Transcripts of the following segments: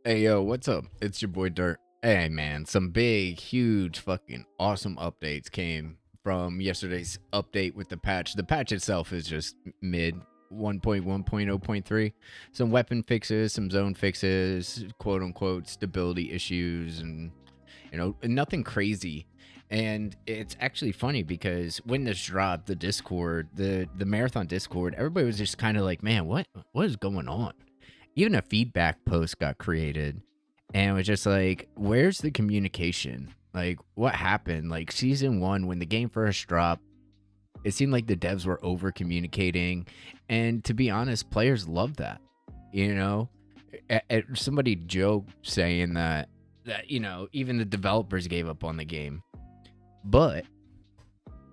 Hey yo, what's up? It's your boy Dirt. Hey man, some big, huge, fucking awesome updates came from yesterday's update with the patch. The patch itself is just mid 1.1.0.3. Some weapon fixes, some zone fixes, quote unquote stability issues, and nothing crazy. And it's actually funny because when this dropped, the Discord, the marathon Discord, everybody was just kind of like, man, what is going on? Even a feedback post got created, and it was just like, where's the communication? Like, what happened? Like, season one, when the game first dropped, it seemed like the devs were over communicating, and to be honest, players love that. You know, somebody joked saying that even the developers gave up on the game, but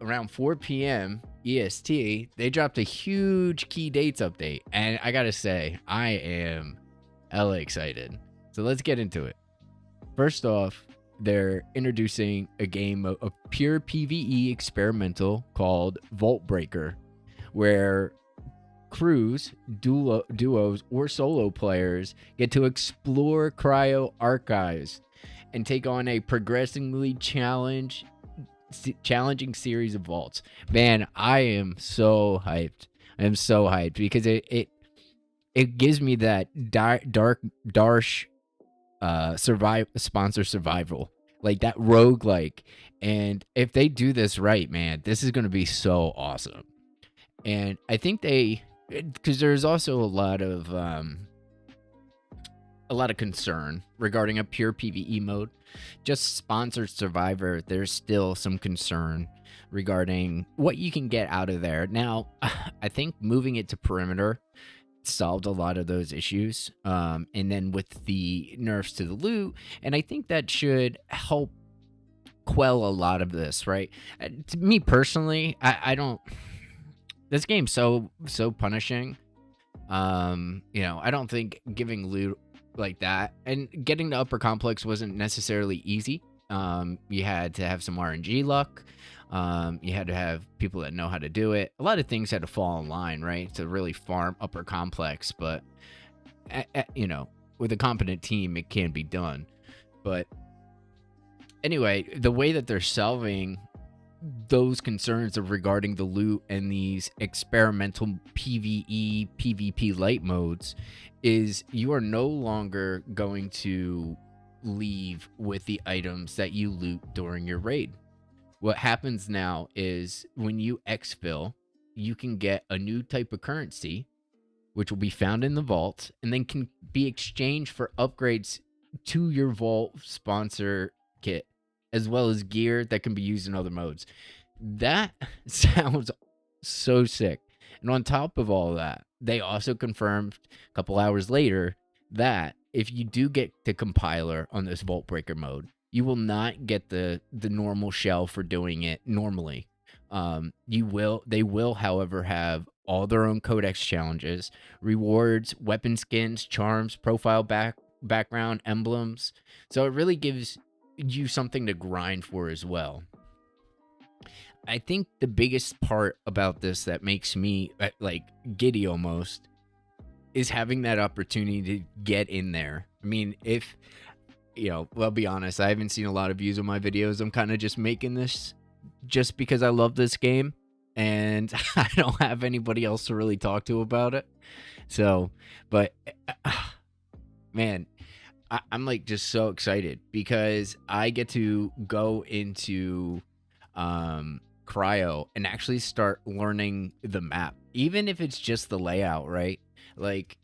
around 4 p.m. EST, they dropped a huge key dates update. And I gotta say, I am hella excited. So let's get into it. First off, they're introducing a game of pure PVE experimental called Vault Breaker, where crews, duos, or solo players get to explore cryo archives and take on a progressively challenging series of vaults. Man, I am so hyped. I am so hyped because it gives me that darsh sponsor survival, like that roguelike. And if they do this right, man, this is going to be so awesome. And I think because there's also a lot of concern regarding a pure PvE mode. Just sponsored Survivor, there's still some concern regarding what you can get out of there. Now, I think moving it to perimeter solved a lot of those issues. And then with the nerfs to the loot, and I think that should help quell a lot of this, right? To me personally, I don't. This game's so punishing. I don't think giving loot like that and getting the upper complex wasn't necessarily easy. You had to have some RNG luck. You had to have people that know how to do it. A lot of things had to fall in line, right, to really farm upper complex. But with a competent team, it can be done. But anyway, the way that they're solving those concerns of regarding the loot and these experimental PvE, PvP light modes is you are no longer going to leave with the items that you loot during your raid. What happens now is when you exfil, you can get a new type of currency, which will be found in the vault, and then can be exchanged for upgrades to your vault sponsor kit, as well as gear that can be used in other modes. That sounds so sick. And on top of all that, they also confirmed a couple hours later that if you do get the compiler on this Vault Breaker mode, you will not get the normal shell for doing it normally. They will, however, have all their own codex challenges, rewards, weapon skins, charms, profile background, emblems. So it really gives you something to grind for as well. I think the biggest part about this that makes me like giddy almost is having that opportunity to get in there. I mean, if I'll be honest, I haven't seen a lot of views on my videos. I'm kind of just making this just because I love this game and I don't have anybody else to really talk to about it. So, but man, I'm like just so excited because I get to go into cryo and actually start learning the map, even if it's just the layout, right? Like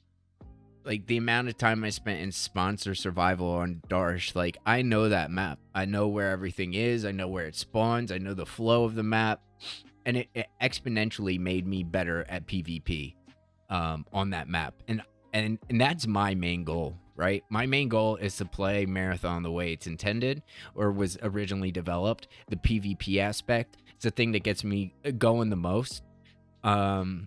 the amount of time I spent in sponsor survival on Darsh, like I know that map. I know where everything is. I know where it spawns. I know the flow of the map, and it exponentially made me better at PvP on that map. And that's my main goal, right? My main goal is to play Marathon the way it's intended or was originally developed. The PvP aspect is the thing that gets me going the most. So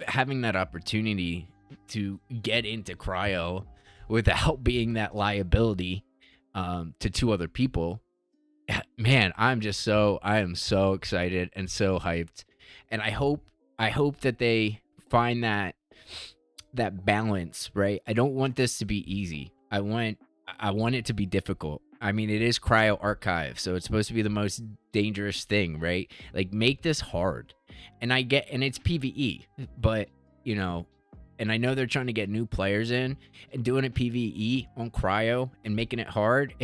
having that opportunity to get into cryo without being that liability to two other people, man, I am so excited and so hyped. And I hope that they find that that balance, right? I don't want this to be easy. I want it to be difficult. I mean, it is Cryo Archive, so it's supposed to be the most dangerous thing, right? Like, make this hard. And it's PVE, but you know, and I know they're trying to get new players in, and doing it PVE on Cryo and making it hard.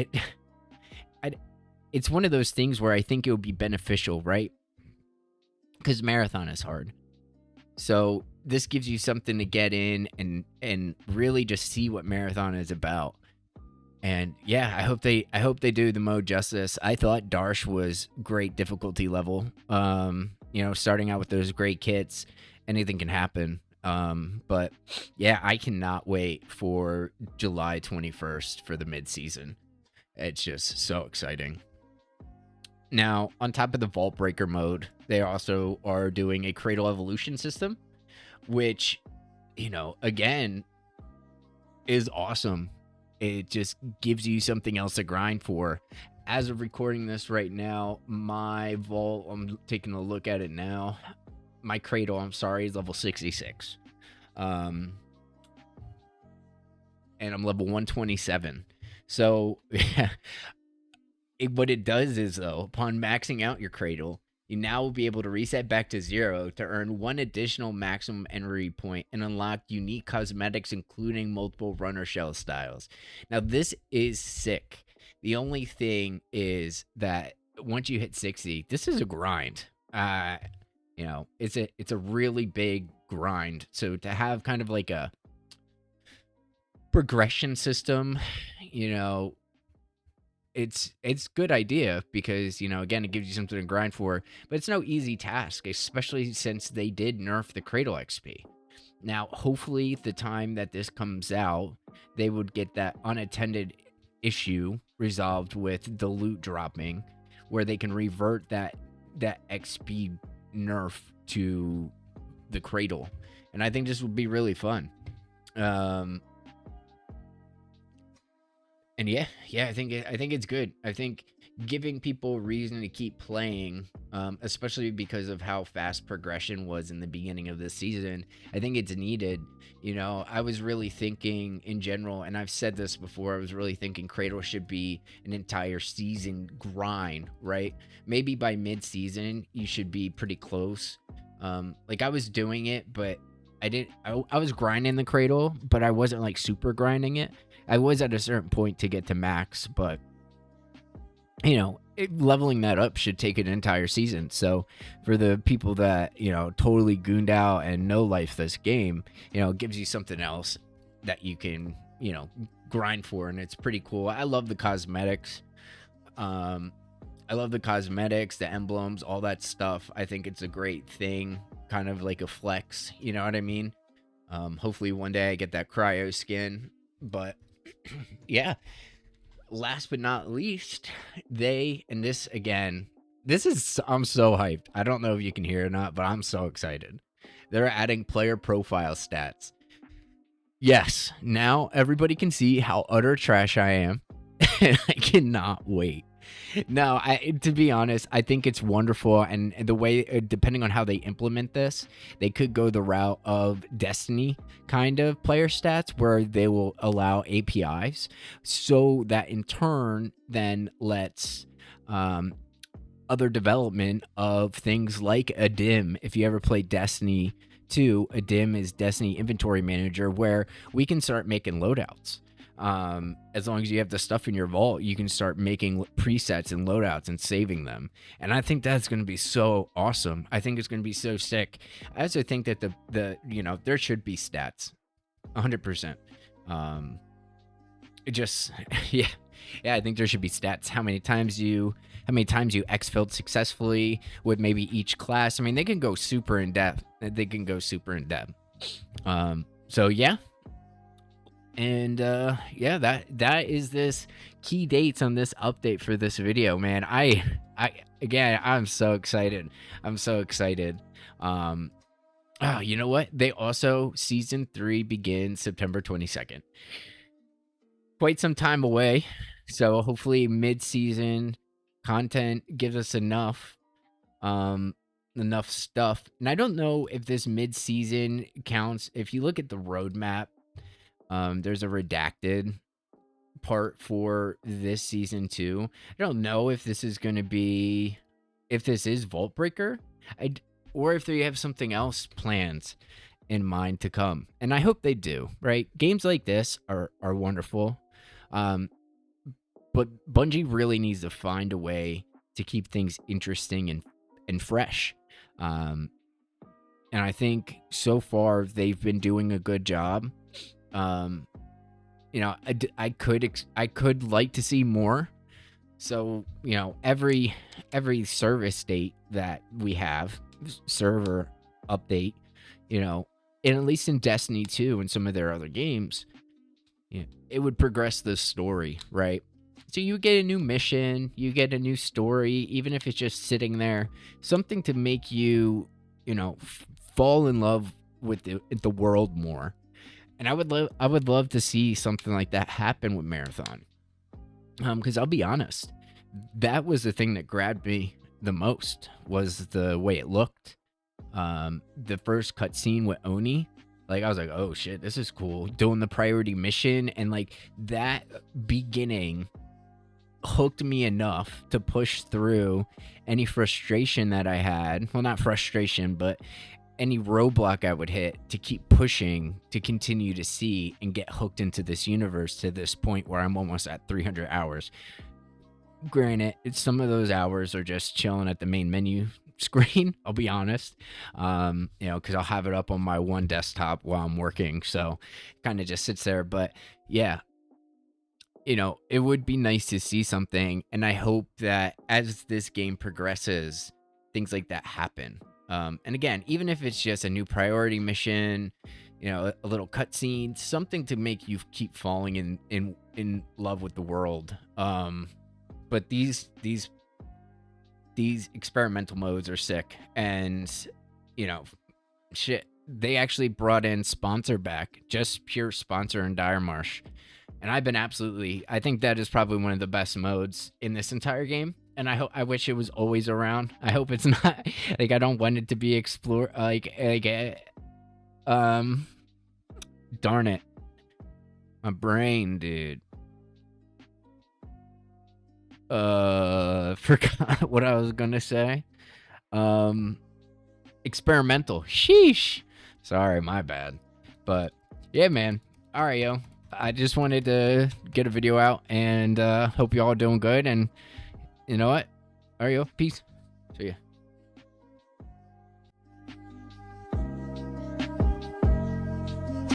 It's one of those things where I think it would be beneficial, right? Because marathon is hard. So this gives you something to get in and really just see what marathon is about. And yeah, I hope they do the mode justice. I thought Darsh was great difficulty level. Starting out with those great kits, anything can happen. But yeah, I cannot wait for July 21st for the mid season. It's just so exciting. Now, on top of the Vault Breaker mode, they also are doing a Cradle Evolution system, which, again, is awesome. It just gives you something else to grind for. As of recording this right now, my Vault, I'm taking a look at it now. My Cradle, I'm sorry, is level 66. And I'm level 127. So, what it does is, though, upon maxing out your Cradle, you now will be able to reset back to 0 to earn 1 additional maximum entry point and unlock unique cosmetics, including multiple runner shell styles. Now, this is sick. The only thing is that once you hit 60, this is a grind. It's a really big grind. So to have kind of like a progression system, it's good idea because again, it gives you something to grind for, but it's no easy task, especially since they did nerf the Cradle XP. Now, hopefully the time that this comes out, they would get that unattended issue resolved with the loot dropping, where they can revert that XP nerf to the Cradle. And I think this would be really fun. And yeah, I think it's good. I think giving people reason to keep playing, especially because of how fast progression was in the beginning of this season, I think it's needed. I was really thinking in general, and I've said this before, I was really thinking Cradle should be an entire season grind, right? Maybe by mid-season, you should be pretty close. Like I was doing it, but I was grinding the Cradle, but I wasn't like super grinding it. I was at a certain point to get to max, but leveling that up should take an entire season. So for the people that, totally gooned out and no life this game, it gives you something else that you can, grind for, and it's pretty cool. I love the cosmetics. The emblems, all that stuff. I think it's a great thing, kind of like a flex, you know what I mean? Hopefully one day I get that cryo skin, but yeah. Last but not least, I'm so hyped. I don't know if you can hear it or not, but I'm so excited. They're adding player profile stats. Yes, now everybody can see how utter trash I am. And I cannot wait. No, to be honest, I think it's wonderful, and the way, depending on how they implement this, they could go the route of Destiny kind of player stats, where they will allow APIs, so that in turn then lets other development of things like a DIM. If you ever played Destiny 2, a DIM is Destiny Inventory Manager, where we can start making loadouts. As long as you have the stuff in your vault, you can start making presets and loadouts and saving them. And I think that's going to be so awesome. I think it's going to be so sick. I also think that there should be stats, 100%. It just, yeah, I think there should be stats. How many times you exfilled successfully with maybe each class. I mean, they can go super in depth. So yeah. And yeah, that is this key dates on this update for this video, man. I'm so excited. You know what? They also, season 3 begins September 22nd. Quite some time away. So hopefully mid-season content gives us enough enough stuff. And I don't know if this mid-season counts. If you look at the roadmap, there's a redacted part for this season too. I don't know if this is going to be, if this is Vault Breaker, or if they have something else planned in mind to come. And I hope they do, right? Games like this are wonderful. But Bungie really needs to find a way to keep things interesting and fresh. And I think so far they've been doing a good job. You know, I could like to see more. So, you know, every service date that we have, server update, you know, and at least in Destiny 2 and some of their other games, you know, it would progress the story, right? So you get a new mission, you get a new story, even if it's just sitting there, something to make you, you know, fall in love with the world more. And I would love to see something like that happen with Marathon. Because I'll be honest, that was the thing that grabbed me the most, was the way it looked. The first cutscene with Oni, like I was like, oh shit, this is cool. Doing the priority mission, and like that beginning hooked me enough to push through any frustration that I had. Well, not frustration, but any roadblock I would hit, to keep pushing, to continue to see and get hooked into this universe to this point where I'm almost at 300 hours. Granted, some of those hours are just chilling at the main menu screen, I'll be honest. You know, because I'll have it up on my one desktop while I'm working, so kind of just sits there. But yeah, you know, it would be nice to see something, and I hope that as this game progresses, things like that happen. And again, even if it's just a new priority mission, you know, a little cutscene, something to make you keep falling in love with the world. But these experimental modes are sick, and you know, shit, they actually brought in sponsor back, just pure sponsor in Dire Marsh. And I've been I think that is probably one of the best modes in this entire game. And I wish it was always around. I hope it's not, like, I don't want it to be explored, darn it. My brain, dude. Forgot what I was gonna say. Experimental. Sheesh. Sorry, my bad. But yeah, man. All right, yo. I just wanted to get a video out, and hope you all doing good. And you know what? All right, yo. Peace.